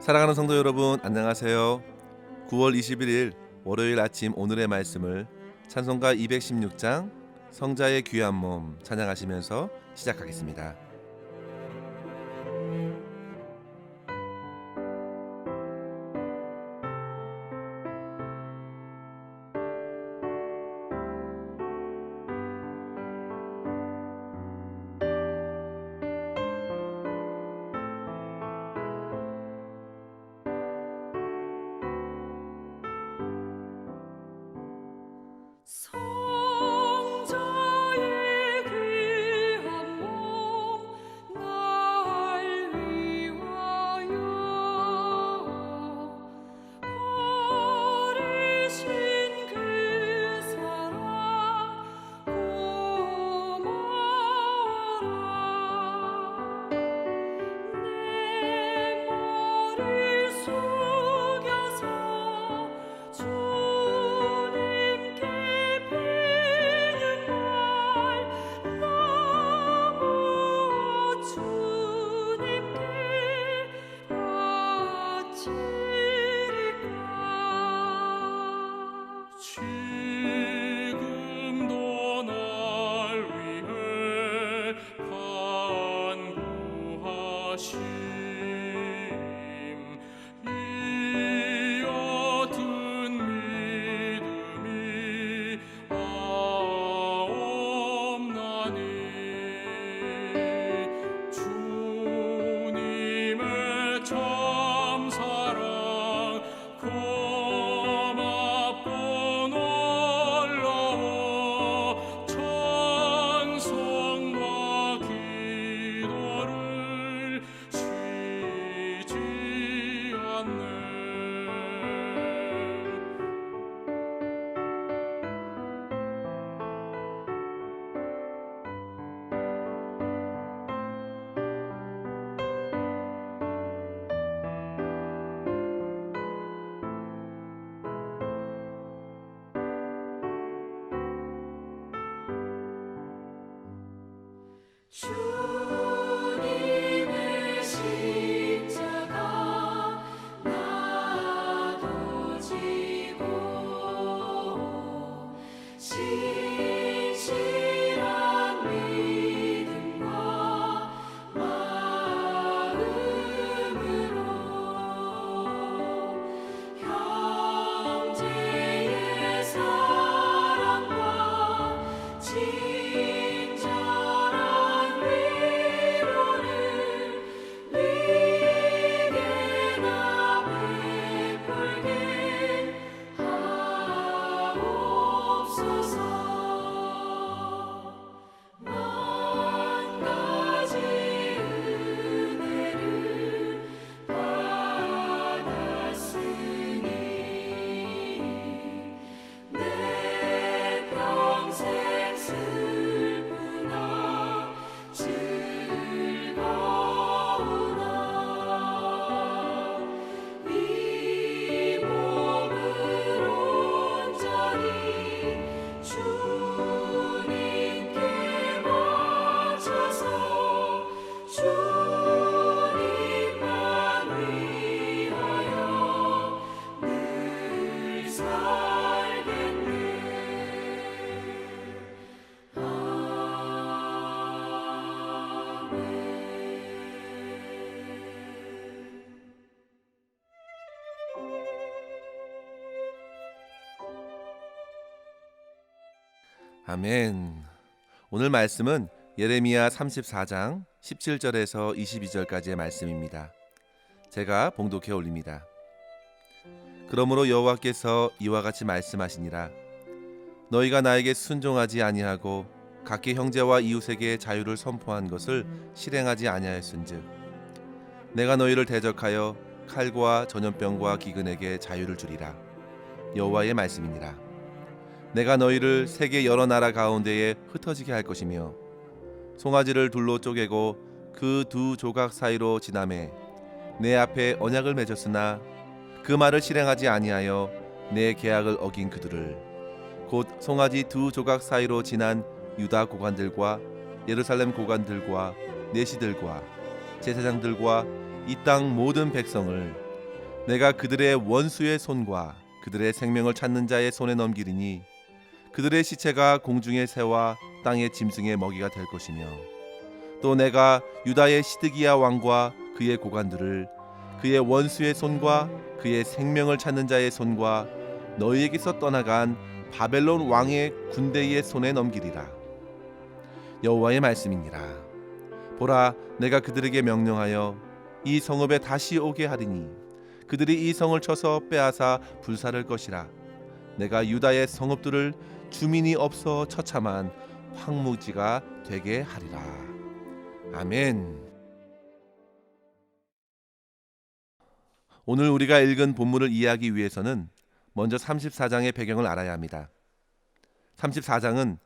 사랑하는 성도 여러분, 안녕하세요. 9월 21일 월요일 아침 오늘의 말씀을 찬송가 216장 성자의 귀한 몸 찬양하시면서 시작하겠습니다. 성자의 귀한 몸 날 위하여 버리신 그 사랑 고마워라. 내 머리 숙여서 주님께 비는 날 너무 주님께 바치리까. 지금도 날 위해 간구하심 이 어두운 믿음이 없나니 주님의 참사랑 고맙고 놀라워 찬송과 기도를 쉬지 않네. 주님의 십자가 나도 지고 신실한 믿음과 마음으로 형제의 사랑과 친절한 위로를 네게나 베풀게 하옵소서. 만 가지 은혜를 받았으니 내 평생 슬프나 즐거우나 이 몸을 온전히 주님께 바쳐서 주님만 위하여 늘 살겠네. 아멘. 오늘 말씀은 예레미야 34장 17절에서 22절까지의 말씀입니다. 제가 봉독해 올립니다. 그러므로 여호와께서 이와 같이 말씀하시니라. 너희가 나에게 순종하지 아니하고 각기 형제와 이웃에게 자유를 선포한 것을 실행하지 아니하였은즉 내가 너희를 대적하여 칼과 전염병과 기근에게 자유를 주리라. 여호와의 말씀이니라. 내가 너희를 세계 여러 나라 가운데에 흩어지게 할 것이며 송아지를 둘로 쪼개고 그 두 조각 사이로 지나매 내 앞에 언약을 맺었으나 그 말을 실행하지 아니하여 내 계약을 어긴 그들을 곧 송아지 두 조각 사이로 지난 유다 고관들과 예루살렘 고관들과 내시들과 제사장들과 이 땅 모든 백성을 내가 그들의 원수의 손과 그들의 생명을 찾는 자의 손에 넘기리니 그들의 시체가 공중의 새와 땅의 짐승의 먹이가 될 것이며 또 내가 유다의 시드기야 왕과 그의 고관들을 그의 원수의 손과 그의 생명을 찾는 자의 손과 너희에게서 떠나간 바벨론 왕의 군대의 손에 넘기리라. 여호와의 말씀이니라. 보라, 내가 그들에게 명령하여 이 성읍에 다시 오게 하리니 그들이 이 성을 쳐서 빼앗아 불살할 것이라. 내가 유다의 성읍들을 주민이 없어 처참한 황무지가 되게 하리라. 아멘. 오늘 우리가 읽은 본문을 이해하기 위해서는 먼저 34장의 배경을 알아야 합니다. 34장은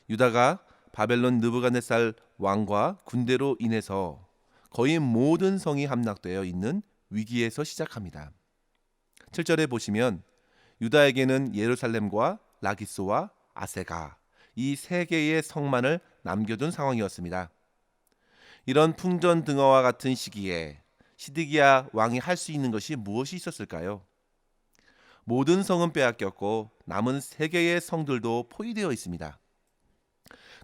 유다가 바벨론 느부갓네살 왕과 군대로 인해서 거의 모든 성이 함락되어 있는 위기에서 시작합니다. 7절에 보시면 유다에게는 예루살렘과 라기스와 아세가 이 세 개의 성만을 남겨둔 상황이었습니다. 이런 풍전등화와 같은 시기에 시드기야 왕이 할 수 있는 것이 무엇이 있었을까요? 모든 성은 빼앗겼고 남은 세 개의 성들도 포위되어 있습니다.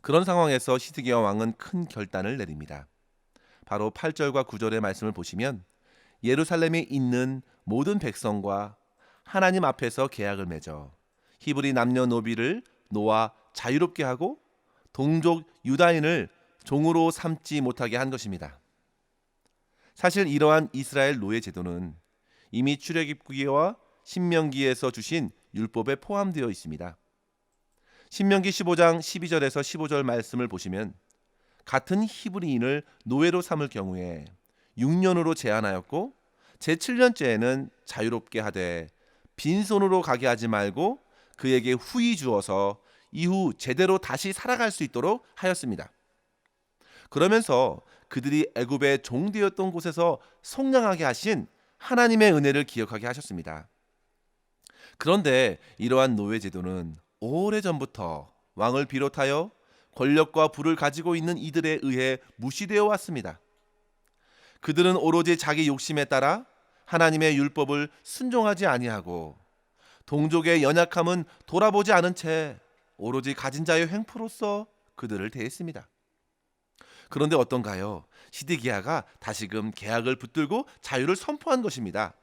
그런 상황에서 시드기야 왕은 큰 결단을 내립니다. 바로 8절과 9절의 말씀을 보시면 예루살렘에 있는 모든 백성과 하나님 앞에서 계약을 맺어 히브리 남녀노비를 놓아 자유롭게 하고 동족 유다인을 종으로 삼지 못하게 한 것입니다. 사실 이러한 이스라엘 노예 제도는 이미 출애굽기와 신명기에서 주신 율법에 포함되어 있습니다. 신명기 15장 12절에서 15절 말씀을 보시면 같은 히브리인을 노예로 삼을 경우에 6년으로 제한하였고 제7년째에는 자유롭게 하되 빈손으로 가게 하지 말고 그에게 후히 주어서 이후 제대로 다시 살아갈 수 있도록 하였습니다. 그러면서 그들이 애굽의 종되었던 곳에서 속량하게 하신 하나님의 은혜를 기억하게 하셨습니다. 그런데 이러한 노예 제도는 오래전부터 왕을 비롯하여 권력과 부를 가지고 있는 이들에 의해 무시되어 왔습니다. 그들은 오로지 자기 욕심에 따라 하나님의 율법을 순종하지 아니하고 동족의 연약함은 돌아보지 않은 채 오로지 가진 자의 횡포로서 그들을 대했습니다. 그런데 어떤가요? 시드기야가 다시금 계약을 붙들고 자유를 선포한 것입니다.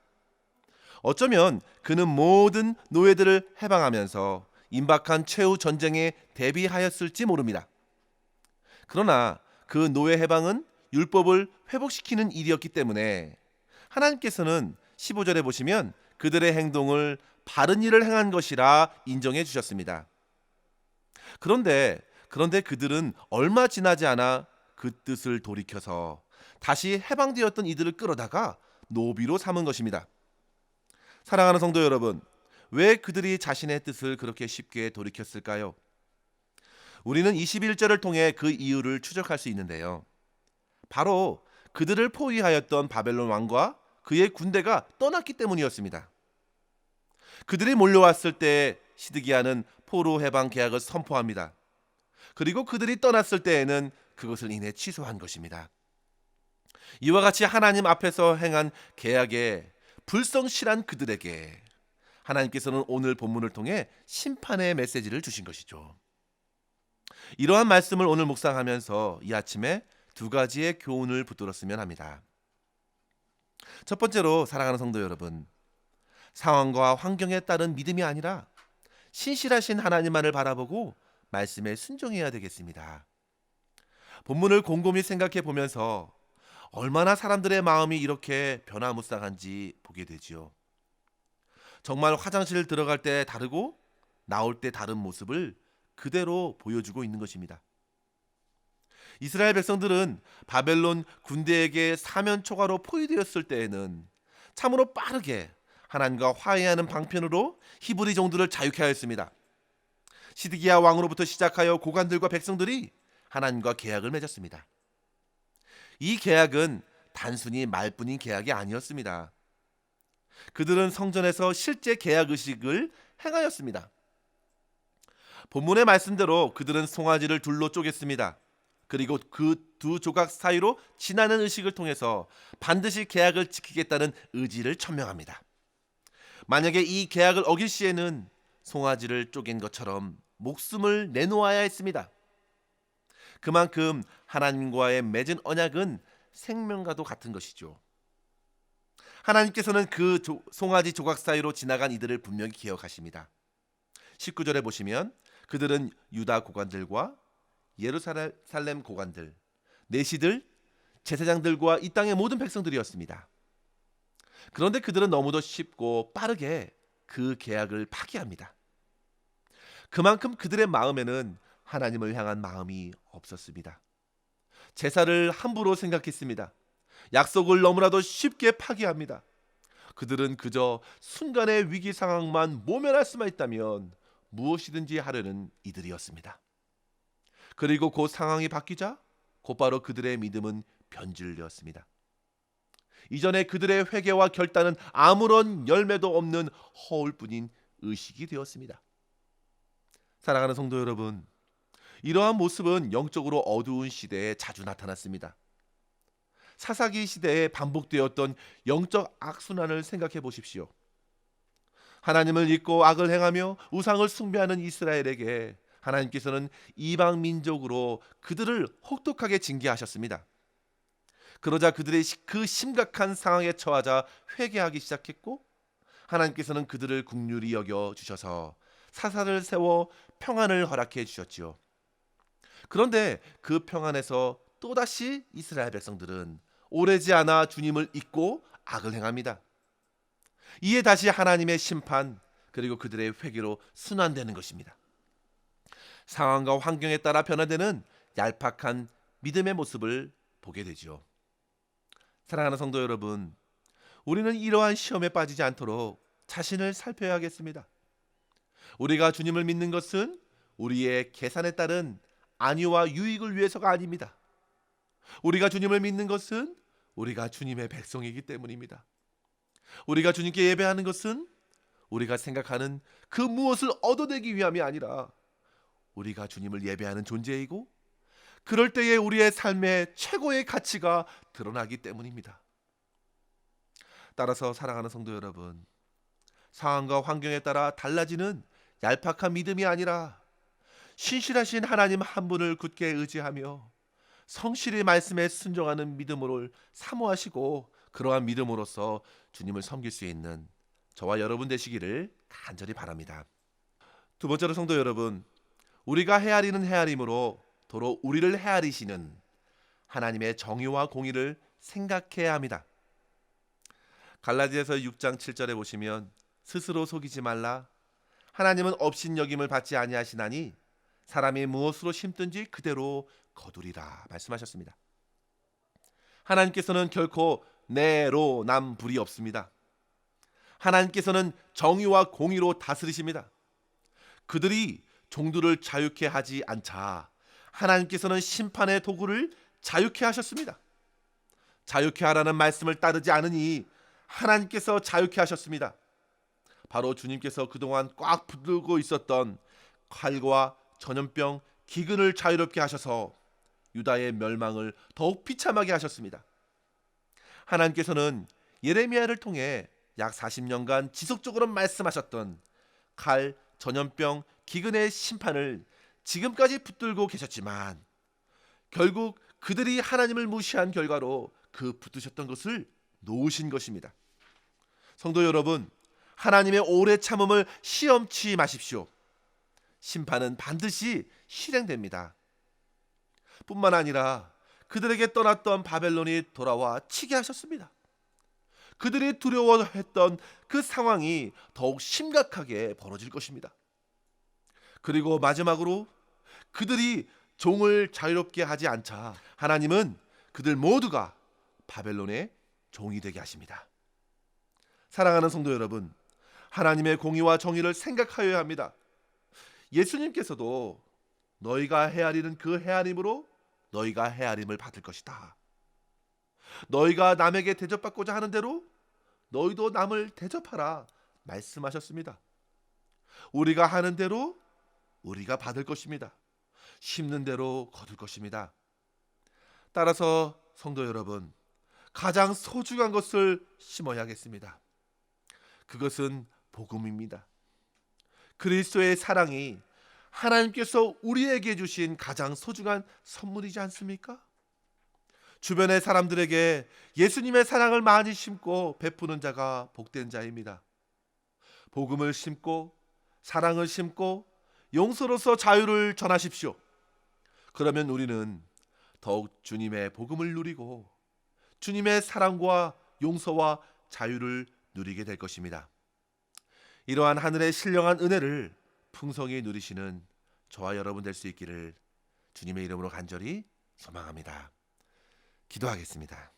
어쩌면 그는 모든 노예들을 해방하면서 임박한 최후 전쟁에 대비하였을지 모릅니다. 그러나 그 노예 해방은 율법을 회복시키는 일이었기 때문에 하나님께서는 15절에 보시면 그들의 행동을 바른 일을 행한 것이라 인정해 주셨습니다. 그런데 그들은 얼마 지나지 않아 그 뜻을 돌이켜서 다시 해방되었던 이들을 끌어다가 노비로 삼은 것입니다. 사랑하는 성도 여러분, 왜 그들이 자신의 뜻을 그렇게 쉽게 돌이켰을까요? 우리는 21절을 통해 그 이유를 추적할 수 있는데요. 바로 그들을 포위하였던 바벨론 왕과 그의 군대가 떠났기 때문이었습니다. 그들이 몰려왔을 때 시드기야는 포로 해방 계약을 선포합니다. 그리고 그들이 떠났을 때에는 그것을 이내 취소한 것입니다. 이와 같이 하나님 앞에서 행한 계약에 불성실한 그들에게 하나님께서는 오늘 본문을 통해 심판의 메시지를 주신 것이죠. 이러한 말씀을 오늘 묵상하면서 이 아침에 두 가지의 교훈을 붙들었으면 합니다. 첫 번째로 사랑하는 성도 여러분, 상황과 환경에 따른 믿음이 아니라 신실하신 하나님만을 바라보고 말씀에 순종해야 되겠습니다. 본문을 곰곰이 생각해 보면서 얼마나 사람들의 마음이 이렇게 변화무쌍한지 보게 되지요. 정말 화장실 들어갈 때 다르고 나올 때 다른 모습을 그대로 보여주고 있는 것입니다. 이스라엘 백성들은 바벨론 군대에게 사면 초가로 포위되었을 때에는 참으로 빠르게 하나님과 화해하는 방편으로 히브리 종들을 자유케 하였습니다. 시드기야 왕으로부터 시작하여 고관들과 백성들이 하나님과 계약을 맺었습니다. 이 계약은 단순히 말뿐인 계약이 아니었습니다. 그들은 성전에서 실제 계약 의식을 행하였습니다. 본문의 말씀대로 그들은 송아지를 둘로 쪼갰습니다. 그리고 그 두 조각 사이로 지나는 의식을 통해서 반드시 계약을 지키겠다는 의지를 천명합니다. 만약에 이 계약을 어길 시에는 송아지를 쪼갠 것처럼 목숨을 내놓아야 했습니다. 그만큼 하나님과의 맺은 언약은 생명과도 같은 것이죠. 하나님께서는 그 송아지 조각 사이로 지나간 이들을 분명히 기억하십니다. 19절에 보시면 그들은 유다 고관들과 예루살렘 고관들, 내시들, 제사장들과 이 땅의 모든 백성들이었습니다. 그런데 그들은 너무도 쉽고 빠르게 그 계약을 파기합니다. 그만큼 그들의 마음에는 하나님을 향한 마음이 없었습니다. 제사를 함부로 생각했습니다. 약속을 너무나도 쉽게 파기합니다. 그들은 그저 순간의 위기 상황만 모면할 수만 있다면 무엇이든지 하려는 이들이었습니다. 그리고 그 상황이 바뀌자 곧바로 그들의 믿음은 변질되었습니다. 이전에 그들의 회개와 결단은 아무런 열매도 없는 허울뿐인 의식이 되었습니다. 사랑하는 성도 여러분, 이러한 모습은 영적으로 어두운 시대에 자주 나타났습니다. 사사기 시대에 반복되었던 영적 악순환을 생각해 보십시오. 하나님을 잊고 악을 행하며 우상을 숭배하는 이스라엘에게 하나님께서는 이방 민족으로 그들을 혹독하게 징계하셨습니다. 그러자 그들의 그 심각한 상황에 처하자 회개하기 시작했고, 하나님께서는 그들을 긍휼히 여겨 주셔서 사사를 세워 평안을 허락해 주셨지요. 그런데 그 평안에서 또다시 이스라엘 백성들은 오래지 않아 주님을 잊고 악을 행합니다. 이에 다시 하나님의 심판 그리고 그들의 회개로 순환되는 것입니다. 상황과 환경에 따라 변화되는 얄팍한 믿음의 모습을 보게 되죠. 사랑하는 성도 여러분, 우리는 이러한 시험에 빠지지 않도록 자신을 살펴야겠습니다. 우리가 주님을 믿는 것은 우리의 계산에 따른 안위와 유익을 위해서가 아닙니다. 우리가 주님을 믿는 것은 우리가 주님의 백성이기 때문입니다. 우리가 주님께 예배하는 것은 우리가 생각하는 그 무엇을 얻어내기 위함이 아니라 우리가 주님을 예배하는 존재이고, 그럴 때에 우리의 삶의 최고의 가치가 드러나기 때문입니다. 따라서 사랑하는 성도 여러분, 상황과 환경에 따라 달라지는 얄팍한 믿음이 아니라 신실하신 하나님 한 분을 굳게 의지하며 성실히 말씀에 순종하는 믿음을 사모하시고, 그러한 믿음으로써 주님을 섬길 수 있는 저와 여러분 되시기를 간절히 바랍니다. 두 번째로 성도 여러분, 우리가 헤아리는 헤아림으로 도로 우리를 헤아리시는 하나님의 정의와 공의를 생각해야 합니다. 갈라디아서 6장 7절에 보시면 스스로 속이지 말라. 하나님은 업신여김을 받지 아니하시나니 사람이 무엇으로 심든지 그대로 거두리라 말씀하셨습니다. 하나님께서는 결코 내로남불이 없습니다. 하나님께서는 정의와 공의로 다스리십니다. 그들이 종들을 자유케 하지 않자 하나님께서는 심판의 도구를 자유케 하셨습니다. 자유케 하라는 말씀을 따르지 않으니 하나님께서 자유케 하셨습니다. 바로 주님께서 그동안 꽉 붙들고 있었던 칼과 전염병, 기근을 자유롭게 하셔서 유다의 멸망을 더욱 비참하게 하셨습니다. 하나님께서는 예레미야를 통해 약 40년간 지속적으로 말씀하셨던 칼, 전염병, 기근의 심판을 지금까지 붙들고 계셨지만 결국 그들이 하나님을 무시한 결과로 그 붙드셨던 것을 놓으신 것입니다. 성도 여러분, 하나님의 오래 참음을 시험치 마십시오. 심판은 반드시 실행됩니다. 뿐만 아니라 그들에게 떠났던 바벨론이 돌아와 치게 하셨습니다. 그들이 두려워했던 그 상황이 더욱 심각하게 벌어질 것입니다. 그리고 마지막으로 그들이 종을 자유롭게 하지 않자 하나님은 그들 모두가 바벨론의 종이 되게 하십니다. 사랑하는 성도 여러분, 하나님의 공의와 정의를 생각하여야 합니다. 예수님께서도 너희가 헤아리는 그 헤아림으로 너희가 헤아림을 받을 것이다. 너희가 남에게 대접받고자 하는 대로 너희도 남을 대접하라 말씀하셨습니다. 우리가 하는 대로 우리가 받을 것입니다. 심는 대로 거둘 것입니다. 따라서 성도 여러분, 가장 소중한 것을 심어야겠습니다. 그것은 복음입니다. 그리스도의 사랑이 하나님께서 우리에게 주신 가장 소중한 선물이지 않습니까? 주변의 사람들에게 예수님의 사랑을 많이 심고 베푸는 자가 복된 자입니다. 복음을 심고 사랑을 심고 용서로서 자유를 전하십시오. 그러면 우리는 더욱 주님의 복음을 누리고 주님의 사랑과 용서와 자유를 누리게 될 것입니다. 이러한 하늘의 신령한 은혜를 풍성히 누리시는 저와 여러분 될 수 있기를 주님의 이름으로 간절히 소망합니다. 기도하겠습니다.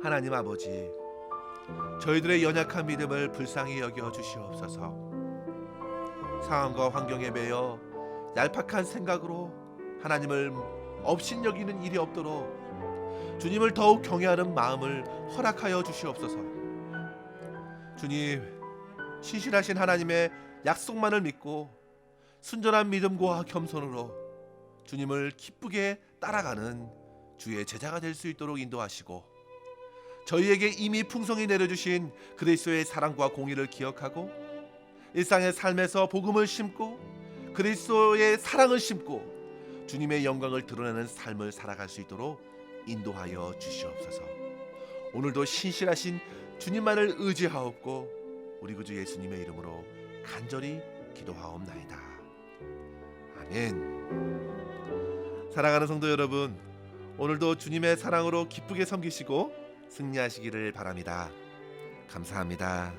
하나님 아버지, 저희들의 연약한 믿음을 불쌍히 여겨 주시옵소서. 상황과 환경에 매여 얄팍한 생각으로 하나님을 업신여기는 일이 없도록 주님을 더욱 경외하는 마음을 허락하여 주시옵소서. 주님, 신실하신 하나님의 약속만을 믿고 순전한 믿음과 겸손으로 주님을 기쁘게 따라가는 주의 제자가 될 수 있도록 인도하시고, 저희에게 이미 풍성히 내려주신 그리스도의 사랑과 공의를 기억하고 일상의 삶에서 복음을 심고 그리스도의 사랑을 심고 주님의 영광을 드러내는 삶을 살아갈 수 있도록 인도하여 주시옵소서. 오늘도 신실하신 주님만을 의지하옵고 우리 구주 예수님의 이름으로 간절히 기도하옵나이다. 아멘. 사랑하는 성도 여러분, 오늘도 주님의 사랑으로 기쁘게 섬기시고 승리하시기를 바랍니다. 감사합니다.